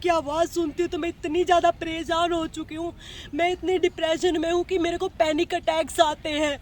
की आवाज़ सुनती हूँ तो मैं इतनी ज़्यादा परेशान हो चुकी हूँ, मैं इतनी डिप्रेशन में हूँ कि मेरे को पैनिक अटैक्स आते हैं।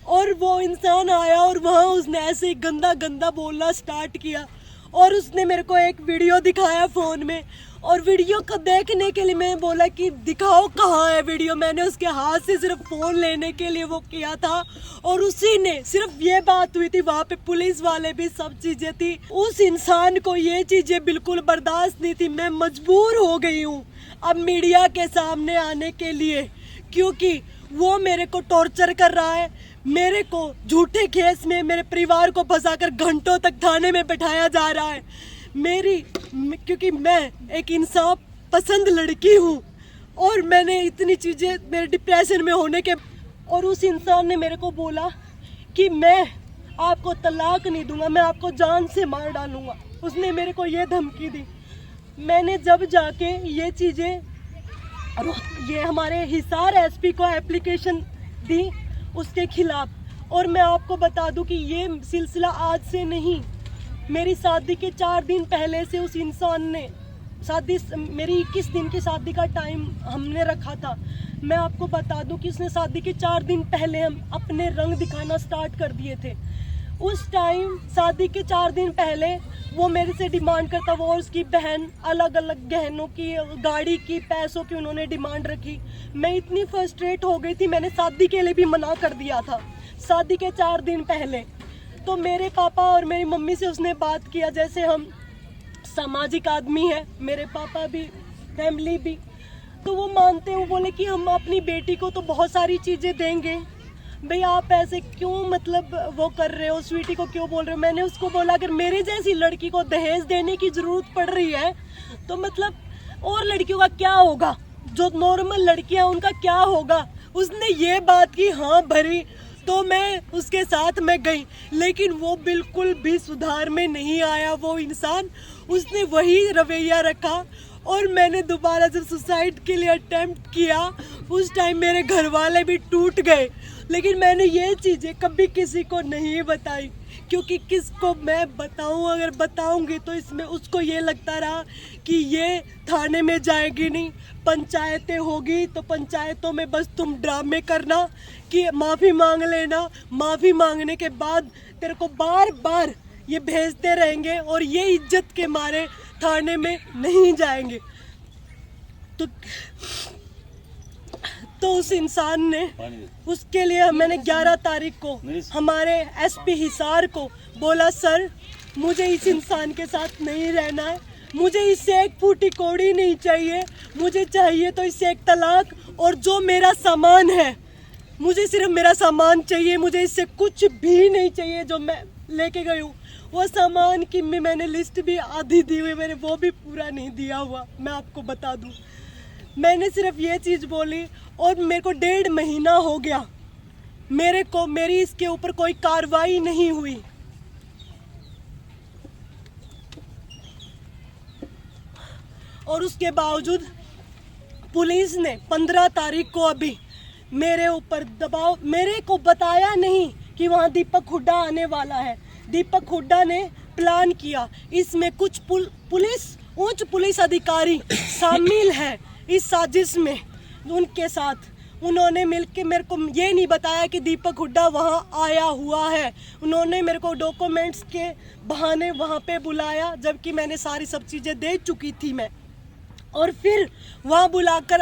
और वो इंसान आया और वहाँ उसने ऐसे ही गंदा गंदा बोलना स्टार्ट किया और उसने मेरे को एक वीडियो दिखाया फ़ोन में, और वीडियो को देखने के लिए मैं बोला कि दिखाओ कहाँ है वीडियो। मैंने उसके हाथ से सिर्फ फ़ोन लेने के लिए वो किया था और उसी ने सिर्फ ये बात हुई थी, वहाँ पे पुलिस वाले भी सब चीज़ें थी। उस इंसान को ये चीज़ें बिल्कुल बर्दाश्त नहीं थी। मैं मजबूर हो गई हूँ अब मीडिया के सामने आने के लिए, क्योंकि वो मेरे को टॉर्चर कर रहा है। मेरे को झूठे केस में मेरे परिवार को फंसाकर घंटों तक थाने में बैठाया जा रहा है। क्योंकि मैं एक इंसाफ पसंद लड़की हूँ और मैंने इतनी चीज़ें मेरे डिप्रेशन में होने के, और उस इंसान ने मेरे को बोला कि मैं आपको तलाक नहीं दूंगा, मैं आपको जान से मार डालूंगा। उसने मेरे को ये धमकी दी। मैंने जब जाके ये चीज़ें ये हमारे हिसार एसपी को एप्लीकेशन दी उसके खिलाफ, और मैं आपको बता दूं कि ये सिलसिला आज से नहीं, मेरी शादी के 4 दिन पहले से उस इंसान ने मेरी 21 दिन की शादी का टाइम हमने रखा था। मैं आपको बता दूं कि उसने शादी के 4 दिन पहले हम अपने रंग दिखाना स्टार्ट कर दिए थे। उस टाइम शादी के 4 दिन पहले वो मेरे से डिमांड करता, वो और उसकी बहन अलग अलग गहनों की, गाड़ी की, पैसों की उन्होंने डिमांड रखी। मैं इतनी फ्रस्ट्रेट हो गई थी, मैंने शादी के लिए भी मना कर दिया था शादी के 4 दिन पहले। तो मेरे पापा और मेरी मम्मी से उसने बात किया, जैसे हम सामाजिक आदमी है, मेरे पापा भी, फैमिली भी, तो वो मानते हैं। वो बोले कि हम अपनी बेटी को तो बहुत सारी चीज़ें देंगे, भाई आप ऐसे क्यों मतलब वो कर रहे हो, स्वीटी को क्यों बोल रहे हो। मैंने उसको बोला अगर मेरे जैसी लड़की को दहेज देने की ज़रूरत पड़ रही है तो मतलब और लड़कियों का क्या होगा, जो नॉर्मल लड़कियां उनका क्या होगा। उसने ये बात की हाँ भरी, तो मैं उसके साथ में गई, लेकिन वो बिल्कुल भी सुधार में नहीं आया वो इंसान। उसने वही रवैया रखा और मैंने दोबारा जब सुसाइड के लिए अटेम्प्ट किया उस टाइम मेरे घर वाले भी टूट गए। लेकिन मैंने ये चीज़ें कभी किसी को नहीं बताई, क्योंकि किसको मैं बताऊं, अगर बताऊंगी तो इसमें उसको ये लगता रहा कि ये थाने में जाएगी नहीं, पंचायतें होगी तो पंचायतों में बस तुम ड्रामे करना कि माफ़ी मांग लेना, माफ़ी मांगने के बाद तेरे को बार बार ये भेजते रहेंगे और ये इज्जत के मारे थाने में नहीं जाएंगे। तो उस इंसान ने उसके लिए मैंने 11 तारीख को हमारे एसपी हिसार को बोला, सर मुझे इस इंसान के साथ नहीं रहना है, मुझे इससे एक फूटी कौड़ी नहीं चाहिए, मुझे चाहिए तो इससे एक तलाक, और जो मेरा सामान है मुझे सिर्फ मेरा सामान चाहिए, मुझे इससे कुछ भी नहीं चाहिए जो मैं लेके गई हूँ। वो सामान की मैंने लिस्ट भी आधी दी हुई, मैंने वो भी पूरा नहीं दिया हुआ, मैं आपको बता दूँ। मैंने सिर्फ ये चीज़ बोली और मेरे को 1.5 महीना हो गया, मेरी इसके ऊपर कोई कार्रवाई नहीं हुई। और उसके बावजूद पुलिस ने 15 तारीख को अभी मेरे ऊपर दबाव, मेरे को बताया नहीं कि वहाँ दीपक हुड्डा आने वाला है। दीपक हुड्डा ने प्लान किया, इसमें कुछ उच्च पुलिस अधिकारी शामिल है इस साजिश में। उनके साथ उन्होंने मिलकर मेरे को ये नहीं बताया कि दीपक हुड्डा वहाँ आया हुआ है। उन्होंने मेरे को डॉक्यूमेंट्स के बहाने वहाँ पे बुलाया, जबकि मैंने सारी सब चीज़ें दे चुकी थी मैं। और फिर वहाँ बुलाकर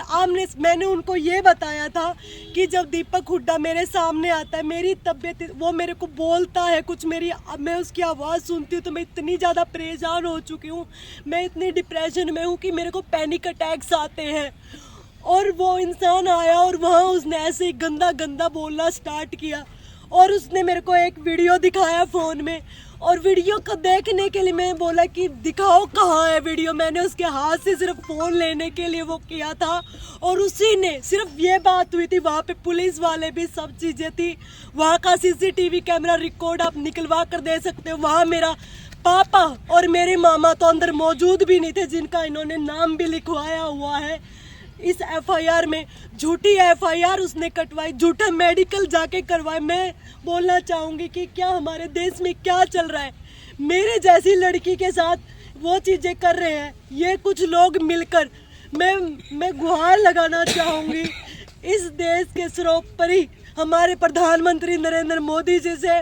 मैंने उनको ये बताया था कि जब दीपक हुड्डा मेरे सामने आता है, मेरी तबीयत, वो मेरे को बोलता है कुछ, मैं उसकी आवाज़ सुनती हूँ तो मैं इतनी ज़्यादा परेशान हो चुकी हूँ, मैं इतनी डिप्रेशन में हूँ कि मेरे को पैनिक अटैक्स आते हैं। और वो इंसान आया और वहाँ उसने ऐसे ही गंदा गंदा बोलना स्टार्ट किया और उसने मेरे को एक वीडियो दिखाया फ़ोन में, और वीडियो को देखने के लिए मैं बोला कि दिखाओ कहाँ है वीडियो। मैंने उसके हाथ से सिर्फ फ़ोन लेने के लिए वो किया था और उसी ने सिर्फ ये बात हुई थी, वहाँ पे पुलिस वाले भी सब चीज़ें थी, वहाँ का CCTV कैमरा रिकॉर्ड आप निकलवा कर दे सकते हो। वहाँ मेरा पापा और मेरे मामा तो अंदर मौजूद भी नहीं थे, जिनका इन्होंने नाम भी लिखवाया हुआ है इस FIR में। झूठी FIR उसने कटवाई, झूठा मेडिकल जाके करवाए। मैं बोलना चाहूँगी कि क्या हमारे देश में क्या चल रहा है। मेरे जैसी लड़की के साथ वो चीजें कर रहे हैं ये कुछ लोग मिलकर। मैं गुहार लगाना चाहूंगी इस देश के सर्वोपरि हमारे प्रधानमंत्री नरेंद्र मोदी जी से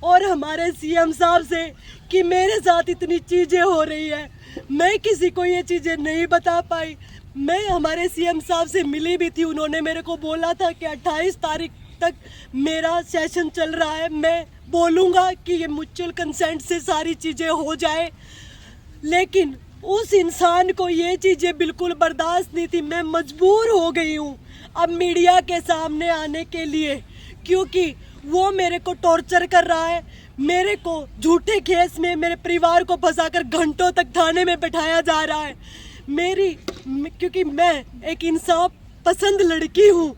और हमारे सीएम साहब से कि मेरे साथ इतनी चीजें हो रही है, मैं किसी को ये चीजें नहीं बता पाई। मैं हमारे सीएम साहब से मिली भी थी, उन्होंने मेरे को बोला था कि 28 तारीख तक मेरा सेशन चल रहा है, मैं बोलूँगा कि ये म्यूचुअल कंसेंट से सारी चीज़ें हो जाए। लेकिन उस इंसान को ये चीज़ें बिल्कुल बर्दाश्त नहीं थी। मैं मजबूर हो गई हूँ अब मीडिया के सामने आने के लिए, क्योंकि वो मेरे को टॉर्चर कर रहा है। मेरे को झूठे केस में मेरे परिवार को फंसाकर घंटों तक थाने में बैठाया जा रहा है। क्योंकि मैं एक इंसाफ पसंद लड़की हूँ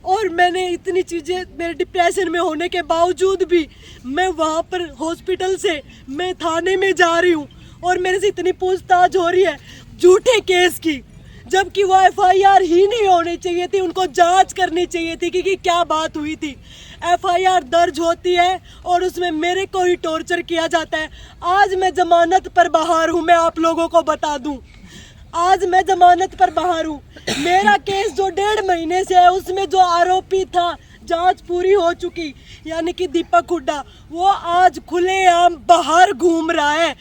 और मैंने इतनी चीज़ें, मेरे डिप्रेशन में होने के बावजूद भी मैं वहाँ पर हॉस्पिटल से मैं थाने में जा रही हूँ और मेरे से इतनी पूछताछ हो रही है झूठे केस की, जबकि वो एफआईआर ही नहीं होनी चाहिए थी। उनको जांच करनी चाहिए थी कि क्या बात हुई थी। एफआईआर दर्ज होती है और उसमें मेरे को ही टॉर्चर किया जाता है। आज मैं जमानत पर बाहर हूँ, मैं आप लोगों को बता दूँ, आज मैं जमानत पर बाहर हूँ। मेरा केस जो 1.5 महीने से है उसमें जो आरोपी था, जांच पूरी हो चुकी, यानी कि दीपक हुड्डा, वो आज खुलेआम बाहर घूम रहा है।